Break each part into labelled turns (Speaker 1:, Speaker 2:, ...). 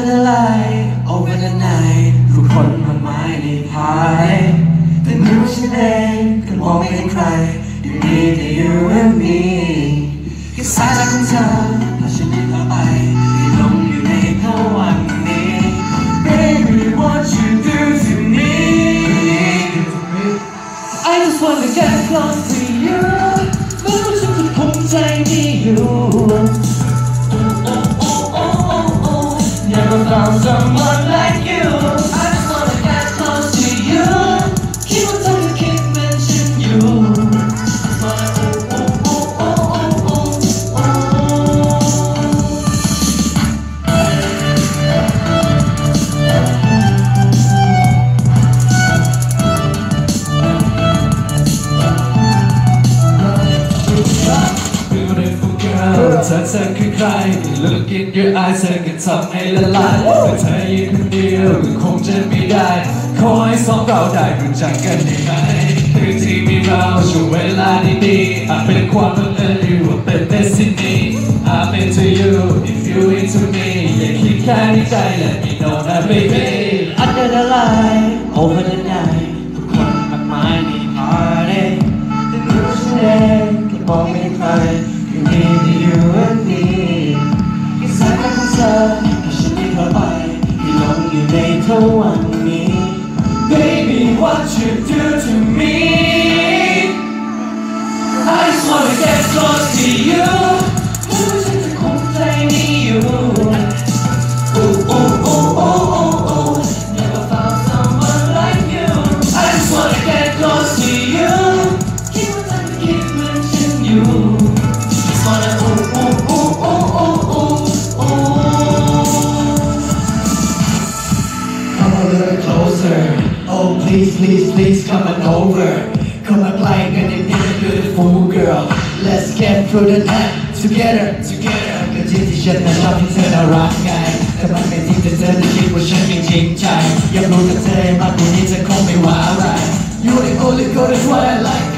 Speaker 1: the light over the night ผู้คนมากมายในพายแต่ไม่รู้ฉันเองก็มองไม่เห็นใครอยู่ดีแต่ you and me แค่สายตาของเธอพาฉันหนีเข้าไปให้หลงอยู่ในภวังค์นี้ Baby what you do to me I just wanna get close to you ไม่รู้ฉันจะภูมิใจมีอยู่ Never found someone like you I just wanna get close to you คิดว่าเธอจะคิดเหมือนฉันอยู่ Just wanna Beautiful girl เธอคือใคร Look in your eyes เธอก็ทำให้ละลายแต่เธอยืนคนเดียวก็คงจะไม่ได้ขอให้สองเราได้รู้จักกันได้ไหมคืนที่มีเราช่วงเวลาดีๆอาจเป็นความบังเอิญหรือว่าเป็น destiny I'm into you if you into me อย่าคิดแค่ในใจ Let me know that baby Under the light over the night ทุกคนมากมายใน party แต่ไม่รู้ฉันเองก็มองไม่เห็นใครอยู่ดีแต่ you and me แค่สายตาของเธอพาฉันหนีเข้าไปให้หลงอยู่ในภวังค์นี้ Baby what you do to me I just wanna get close to you ไม่รู้ฉันจะคงใจนี้อยู่ Ooh ooh ooh ooh ooh ooh Never found someone like you I just wanna get close to you คิดว่าเธอจะคิดเหมือนฉันอยู่ Just wanna ooh ooh ooh ooh ooh ooh ooh Come a little closer Oh please please please come on over Come on like an beautiful girl Let's get through the night together together ก็จริงที่ฉันน่ะชอบที่เธอน่ารักไงแต่มันไม่จริงแต่เธอจะคิดว่าฉันไม่จริงใจอยากรู้กับเธอมากกว่านี้เธอคงไม่ว่าอะไร You're the only girl that's what I like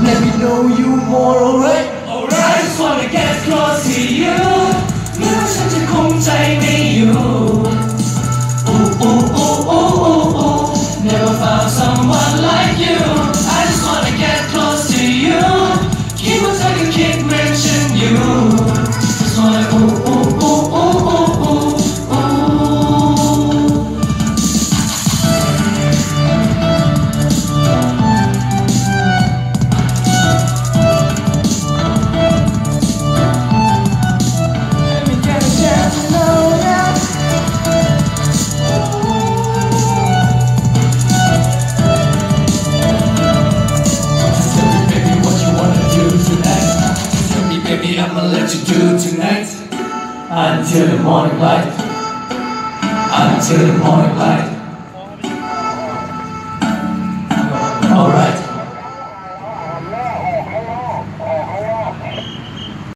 Speaker 1: Let me know you more alright Alright I just wanna get close to you ไม่ว่าฉันจะคงใจไม่อยู่ Ooh ooh ooh ooh ooh ooh Never found someone like you I just wanna get close to you คิดว่าเธอก็คิดเหมือนฉันอยู่ Just wanna ooh ooh ooh ooh ooh ooh ooh Let me get a chance to know now Baby, I'ma let you do tonight Until the morning light Until the morning light Alright